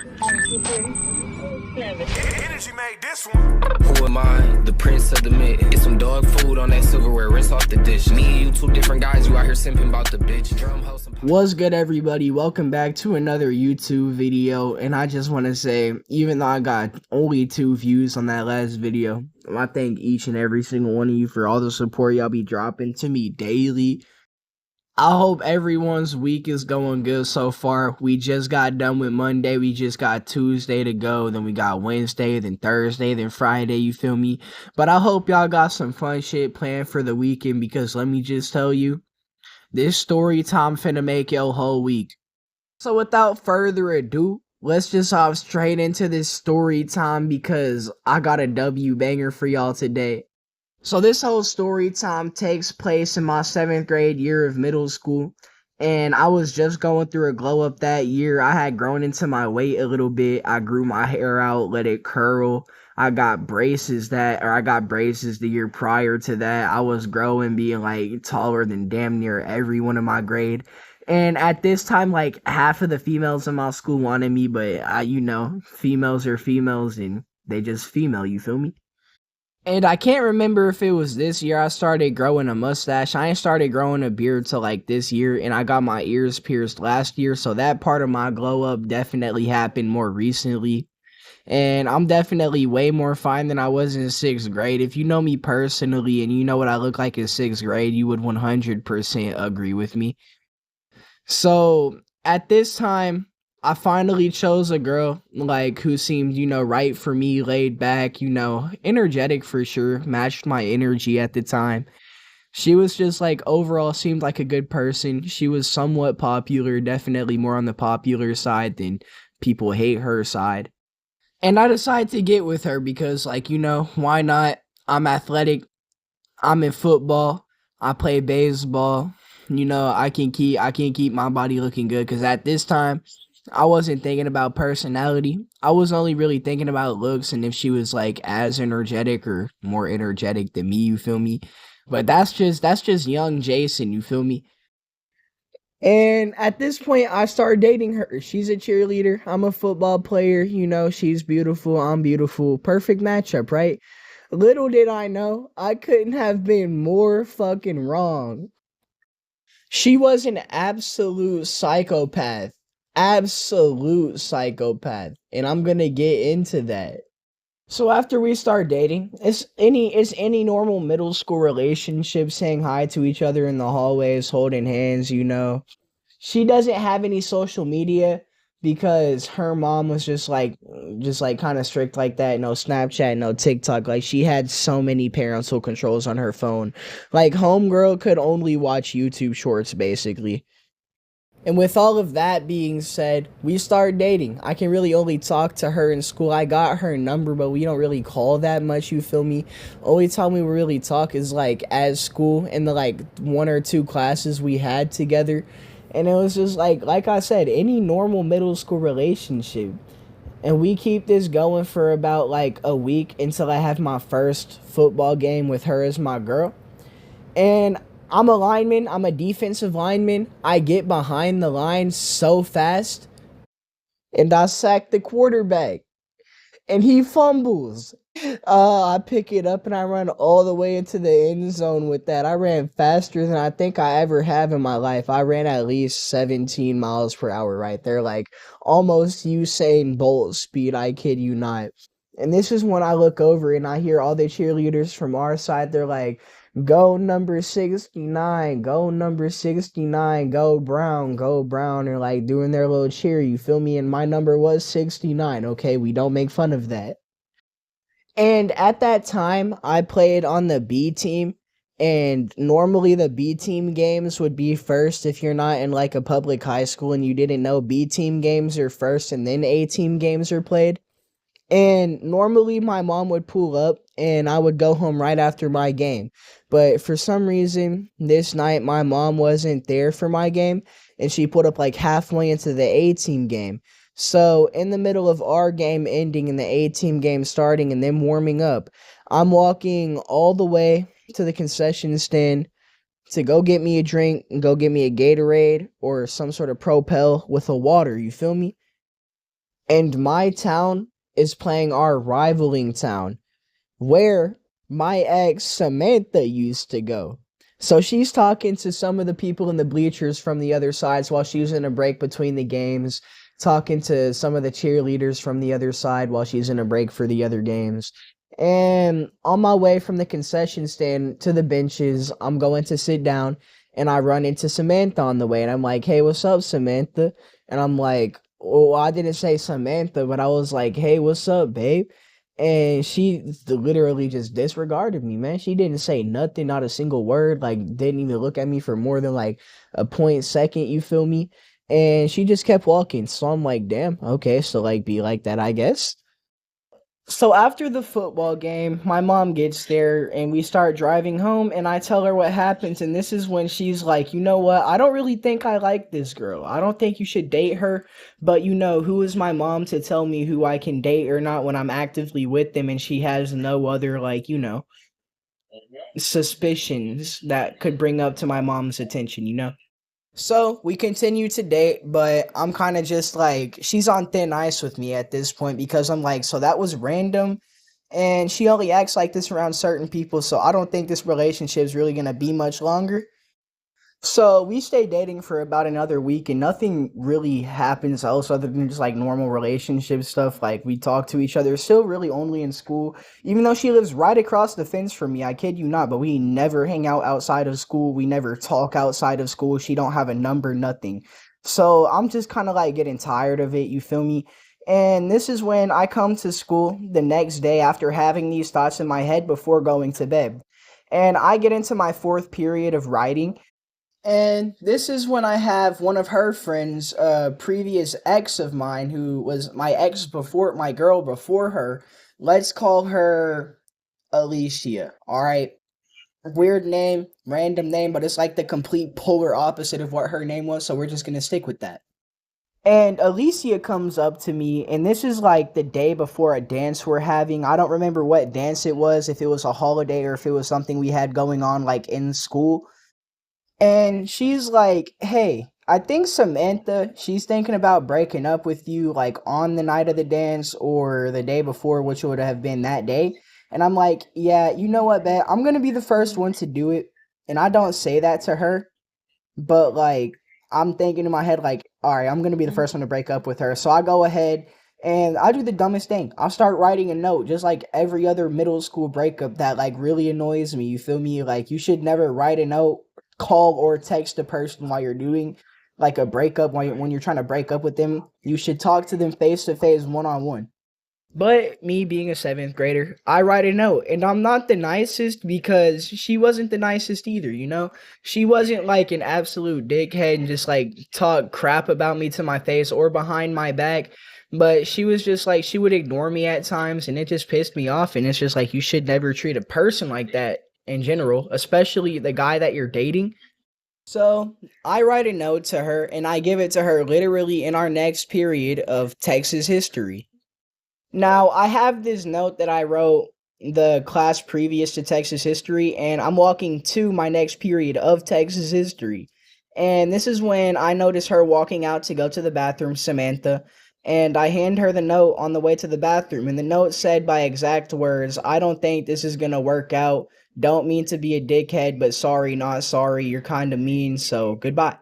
Energy made this one. Who am I? The prince of the mid. It's some dog food on that silverware. Rinse off the dish. Me and you, two different guys. You out here simping about the bitch. Drum house. What's good, everybody? Welcome back to another YouTube video. And I just want to say, even though I got only 2 views on that last video, I thank each and every single one of you for all the support y'all be dropping to me daily. I hope everyone's week is going good so far. We just got done with Monday. We just got Tuesday to go. Then we got Wednesday, then Thursday, then Friday, you feel me? But I hope y'all got some fun shit planned for the weekend, because let me just tell you, this story time finna make your whole week. So without further ado, let's just hop straight into this story time, because I got a W banger for y'all today. So this whole story time takes place in my 7th grade year of middle school, and I was just going through a glow up that year. I had grown into my weight a little bit. I grew my hair out, let it curl. I got braces the year prior to that. I was growing, being like taller than damn near everyone in my grade. And at this time, like, half of the females in my school wanted me, but females are females and they just female, you feel me? And I can't remember if it was this year I started growing a mustache. I ain't started growing a beard till like this year, and I got my ears pierced last year, so that part of my glow up definitely happened more recently. And I'm definitely way more fine than I was in 6th grade. If you know me personally and you know what I look like in 6th grade, you would 100% agree with me. So at this time, I finally chose a girl, like, who seemed, right for me, laid back, energetic for sure, matched my energy at the time. She was just, like, overall seemed like a good person. She was somewhat popular, definitely more on the popular side than people hate her side. And I decided to get with her because, like, why not? I'm athletic, I'm in football, I play baseball, I can keep my body looking good, because at this time, I wasn't thinking about personality. I was only really thinking about looks and if she was like as energetic or more energetic than me, you feel me? But that's just young Jason, you feel me? And at this point, I started dating her. She's a cheerleader. I'm a football player. She's beautiful. I'm beautiful. Perfect matchup, right? Little did I know, I couldn't have been more fucking wrong. She was an absolute psychopath. Absolute psychopath. And I'm gonna get into that. So after we start dating, it's any normal middle school relationship, saying hi to each other in the hallways, holding hands, She doesn't have any social media because her mom was just like kind of strict like that. No Snapchat, no TikTok. Like, she had so many parental controls on her phone. Like, homegirl could only watch YouTube shorts, basically. And with all of that being said, we started dating. I can really only talk to her in school. I got her number, but we don't really call that much, you feel me? Only time we really talk is like at school in the like 1 or 2 classes we had together. And it was just like I said, any normal middle school relationship. And we keep this going for about like a week until I have my first football game with her as my girl. And I'm a lineman. I'm a defensive lineman. I get behind the line so fast, and I sack the quarterback, and he fumbles. I pick it up, and I run all the way into the end zone with that. I ran faster than I think I ever have in my life. I ran at least 17 miles per hour right there, like almost Usain Bolt speed, I kid you not. And this is when I look over, and I hear all the cheerleaders from our side. They're like, "Go number 69, go number 69, go Brown, go Brown." Or like doing their little cheer, you feel me? And my number was 69, okay? We don't make fun of that. And at that time, I played on the B team. And normally the B team games would be first. If you're not in like a public high school and you didn't know, B team games are first and then A team games are played. And normally my mom would pull up and I would go home right after my game. But for some reason, this night my mom wasn't there for my game, and she put up like halfway into the A-team game. So in the middle of our game ending and the A-team game starting and them warming up, I'm walking all the way to the concession stand to go get me a drink, and go get me a Gatorade or some sort of Propel with a water, you feel me? and my town is playing our rivaling town, where my ex Samantha used to go. So she's talking to some of the people in the bleachers from the other sides while she was in a break between the games, talking to some of the cheerleaders from the other side while she's in a break for the other games. And on my way from the concession stand to the benches, I'm going to sit down and I run into Samantha on the way. And I'm like, hey, what's up, Samantha? And I'm like, oh, I didn't say Samantha, but I was like, hey, what's up, babe? And she literally just disregarded me, man. She didn't say nothing, not a single word, like didn't even look at me for more than like a point second, you feel me? And she just kept walking. So I'm like, damn, okay, so like be like that, I guess. So after the football game, my mom gets there and we start driving home and I tell her what happens, and this is when she's like, "You know what? I don't really think I like this girl. I don't think you should date her, but who is my mom to tell me who I can date or not when I'm actively with them and she has no other suspicions that could bring up to my mom's attention?" So we continue to date, but I'm kind of just like, she's on thin ice with me at this point because I'm like, so that was random. And she only acts like this around certain people, so I don't think this relationship is really going to be much longer. So we stay dating for about another week and nothing really happens else other than just like normal relationship stuff. Like we talk to each other, still really only in school, even though she lives right across the fence from me. I kid you not, but we never hang out outside of school. We never talk outside of school. She don't have a number, nothing. So I'm just kind of like getting tired of it. You feel me? And this is when I come to school the next day after having these thoughts in my head before going to bed. And I get into my fourth period of writing. And this is when I have one of her friends, a previous ex of mine, who was my ex before, my girl before her. Let's call her Alicia. All right. Weird name, random name, but it's like the complete polar opposite of what her name was. So we're just going to stick with that. And Alicia comes up to me, and this is like the day before a dance we're having. I don't remember what dance it was, if it was a holiday or if it was something we had going on like in school. And she's like, hey, I think Samantha, she's thinking about breaking up with you like on the night of the dance or the day before, which would have been that day. And I'm like, yeah, you know what, bet I'm going to be the first one to do it. And I don't say that to her, but like, I'm thinking in my head, like, all right, I'm going to be the first one to break up with her. So I go ahead and I do the dumbest thing. I'll start writing a note, just like every other middle school breakup that like really annoys me. You feel me? Like, you should never write a note, call or text a person while you're doing like a breakup. When you're trying to break up with them, you should talk to them face to face, one on one. But me being a seventh grader, I write a note, and I'm not the nicest because she wasn't the nicest either. She wasn't like an absolute dickhead and just like talk crap about me to my face or behind my back, but she was just like, she would ignore me at times, and it just pissed me off. And it's just like, you should never treat a person like that in general, especially the guy that you're dating. So I write a note to her and I give it to her literally in our next period of Texas history. Now, I have this note that I wrote the class previous to Texas history, and I'm walking to my next period of Texas history. And this is when I notice her walking out to go to the bathroom, Samantha, and I hand her the note on the way to the bathroom. And the note said by exact words, I don't think this is going to work out. Don't mean to be a dickhead, but sorry, not sorry. You're kind of mean, so goodbye.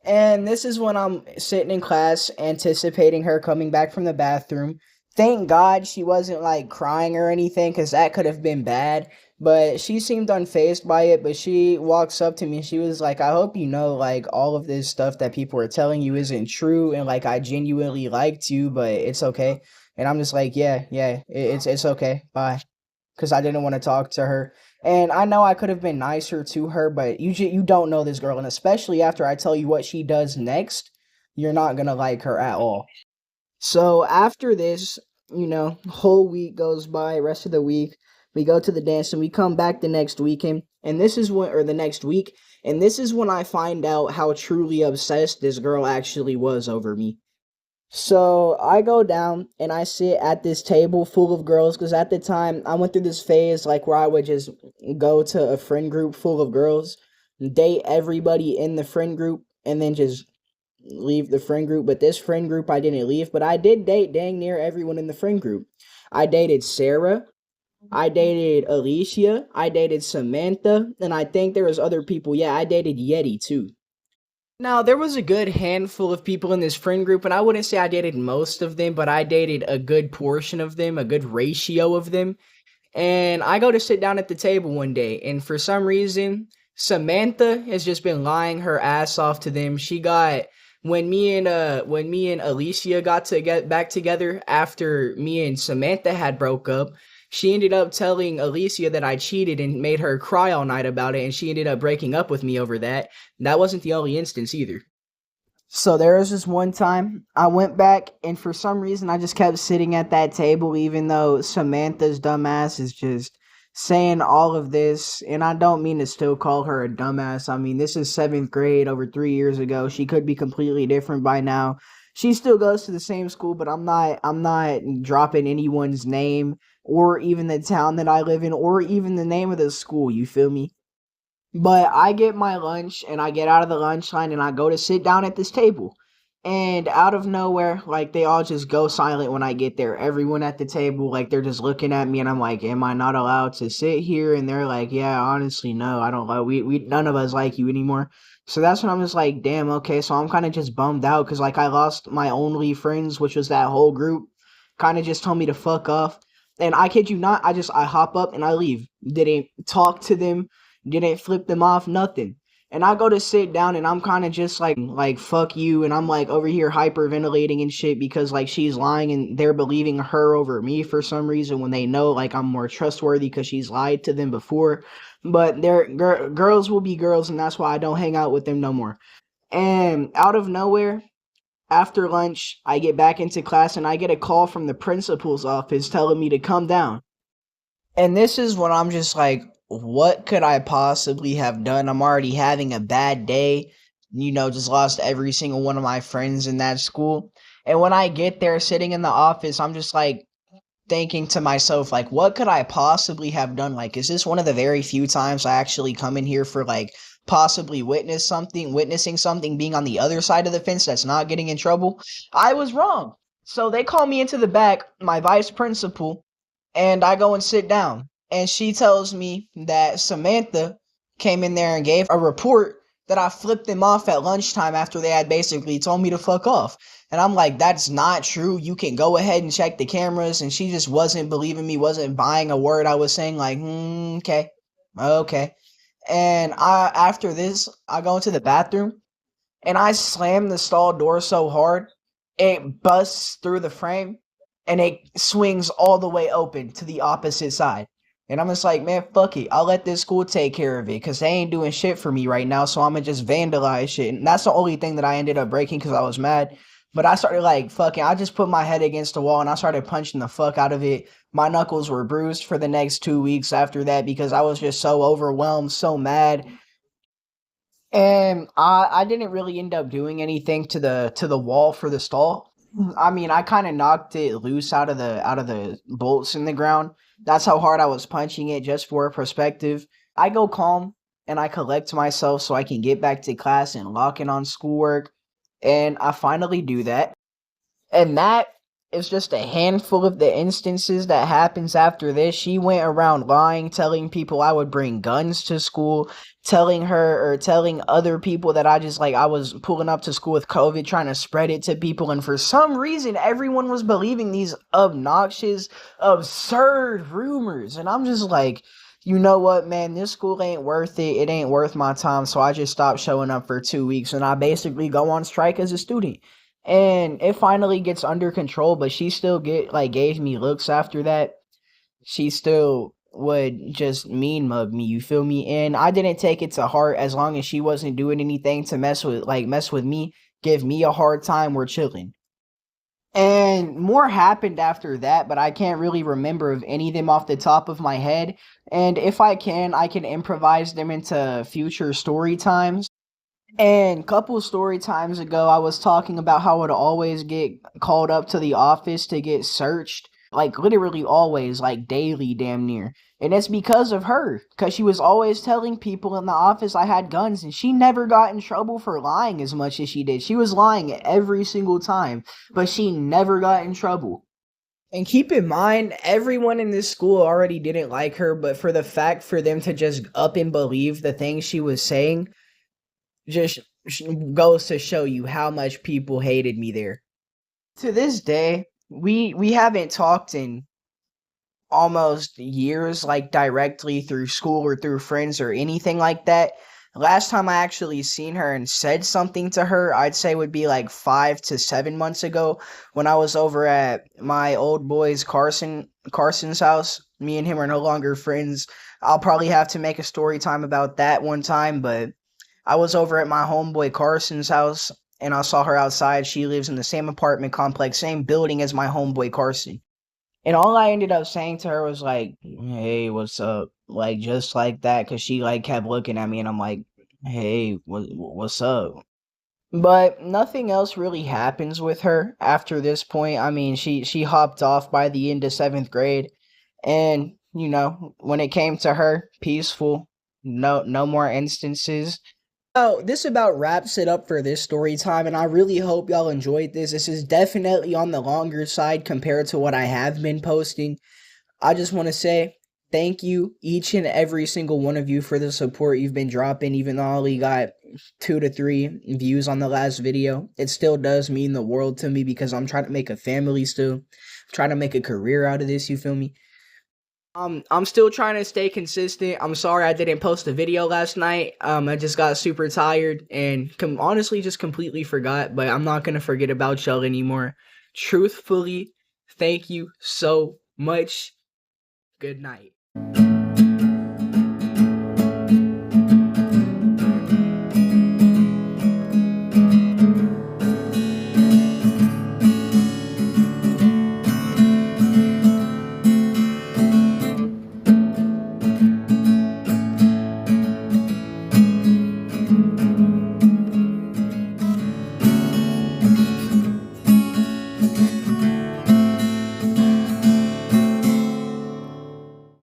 And this is when I'm sitting in class anticipating her coming back from the bathroom. Thank God she wasn't like crying or anything, because that could have been bad. But she seemed unfazed by it. But she walks up to me and she was like, I hope you know like all of this stuff that people are telling you isn't true. And like I genuinely liked you, but it's okay. And I'm just like, yeah, it's okay. Bye. Because I didn't want to talk to her. And I know I could have been nicer to her, but you don't know this girl. And especially after I tell you what she does next, you're not going to like her at all. So after this, whole week goes by, rest of the week, we go to the dance and we come back the next weekend. And this is the next week. And this is when I find out how truly obsessed this girl actually was over me. So I go down and I sit at this table full of girls, because at the time I went through this phase like where I would just go to a friend group full of girls, date everybody in the friend group, and then just leave the friend group, but this friend group I didn't leave, but I did date dang near everyone in the friend group. I dated Sarah, I dated Alicia, I dated Samantha, and I think there was other people. Yeah, I dated Yeti too. Now, there was a good handful of people in this friend group, and I wouldn't say I dated most of them, but I dated a good portion of them, a good ratio of them. And I go to sit down at the table one day, and for some reason, Samantha has just been lying her ass off to them. She got when me and Alicia got to get back together after me and Samantha had broke up. She ended up telling Alicia that I cheated and made her cry all night about it, and she ended up breaking up with me over that. That wasn't the only instance either. So there was this one time I went back, and for some reason I just kept sitting at that table, even though Samantha's dumbass is just saying all of this. And I don't mean to still call her a dumbass. I mean, this is 7th grade over 3 years ago. She could be completely different by now. She still goes to the same school, but I'm not dropping anyone's name or even the town that I live in or even the name of the school. You feel me? But I get my lunch and I get out of the lunch line and I go to sit down at this table. And out of nowhere, like they all just go silent when I get there. Everyone at the table, like they're just looking at me and I'm like, am I not allowed to sit here? And they're like, yeah, honestly, no, I don't like we none of us like you anymore. So that's when I'm just like, damn, okay, so I'm kind of just bummed out because like I lost my only friends, which was that whole group. Kind of just told me to fuck off. And I kid you not, I hop up and I leave. Didn't talk to them, didn't flip them off, nothing. And I go to sit down and I'm kind of just like fuck you, and I'm like over here hyperventilating and shit because like she's lying and they're believing her over me for some reason when they know like I'm more trustworthy because she's lied to them before. But girls will be girls, and that's why I don't hang out with them no more. And out of nowhere, after lunch, I get back into class and I get a call from the principal's office telling me to come down. And this is when I'm just like, what could I possibly have done? I'm already having a bad day. Just lost every single one of my friends in that school. And when I get there sitting in the office, I'm just like thinking to myself, like, what could I possibly have done? Like, is this one of the very few times I actually come in here for like possibly witnessing something, being on the other side of the fence that's not getting in trouble? I was wrong. So they call me into the back, my vice principal, and I go and sit down. And she tells me that Samantha came in there and gave a report that I flipped them off at lunchtime after they had basically told me to fuck off. And I'm like, that's not true. You can go ahead and check the cameras. And she just wasn't believing me, wasn't buying a word I was saying, like, okay. And after this, I go into the bathroom and I slam the stall door so hard, it busts through the frame and it swings all the way open to the opposite side. And I'm just like, man, fuck it. I'll let this school take care of it because they ain't doing shit for me right now. So I'm going to just vandalize shit. And that's the only thing that I ended up breaking because I was mad. But I started like, fucking, I just put my head against the wall and I started punching the fuck out of it. My knuckles were bruised for the next 2 weeks after that because I was just so overwhelmed, so mad. And I didn't really end up doing anything to the wall for the stall. I mean, I kind of knocked it loose out of the bolts in the ground. That's how hard I was punching it, just for perspective. I go calm and I collect myself so I can get back to class and lock in on schoolwork. And I finally do that. And that is just a handful of the instances that happens after this. She went around lying, telling people I would bring guns to school, telling other people that I was pulling up to school with COVID, trying to spread it to people. And for some reason, everyone was believing these obnoxious, absurd rumors. And I'm just like, you know what, man, this school ain't worth it. It ain't worth my time. So I just stopped showing up for 2 weeks and I basically go on strike as a student. And it finally gets under control, but she still gave me looks after that. She still would just mean mug me, you feel me? And I didn't take it to heart as long as she wasn't doing anything to mess with me, give me a hard time, we're chilling. And more happened after that, but I can't really remember of any of them off the top of my head. And if I can improvise them into future story times. And couple story times ago, I was talking about how I would always get called up to the office to get searched like literally always, like daily, damn near. And it's because of her, because she was always telling people in the office I had guns, and she never got in trouble for lying as much as she did. She was lying every single time, but she never got in trouble. And keep in mind, everyone in this school already didn't like her, but for the fact for them to just up and believe the things she was saying, just goes to show you how much people hated me there. To this day, we haven't talked in almost years, like directly through school or through friends or anything like that. Last time I actually seen her and said something to her, I'd say would be like 5 to 7 months ago when I was over at my old boy's Carson's house. Me and him are no longer friends. I'll probably have to make a story time about that one time, but I was over at my homeboy Carson's house and I saw her outside. She lives in the same apartment complex, same building as my homeboy Carson. And all I ended up saying to her was like, "Hey, what's up?" Like just like that, cause she like kept looking at me, and I'm like, "Hey, what's up?" But nothing else really happens with her after this point. I mean, she hopped off by the end of 7th grade, and you know, when it came to her, peaceful, no more instances. Oh, this about wraps it up for this story time, and I really hope y'all enjoyed this. This is definitely on the longer side compared to what I have been posting. I just want to say thank you, each and every single one of you, for the support you've been dropping, even though I only got 2 to 3 views on the last video. It still does mean the world to me because I'm trying to make a family still. I'm trying to make a career out of this, you feel me? I'm still trying to stay consistent. I'm sorry I didn't post a video last night. I just got super tired and honestly just completely forgot, but I'm not going to forget about y'all anymore. Truthfully, thank you so much. Good night.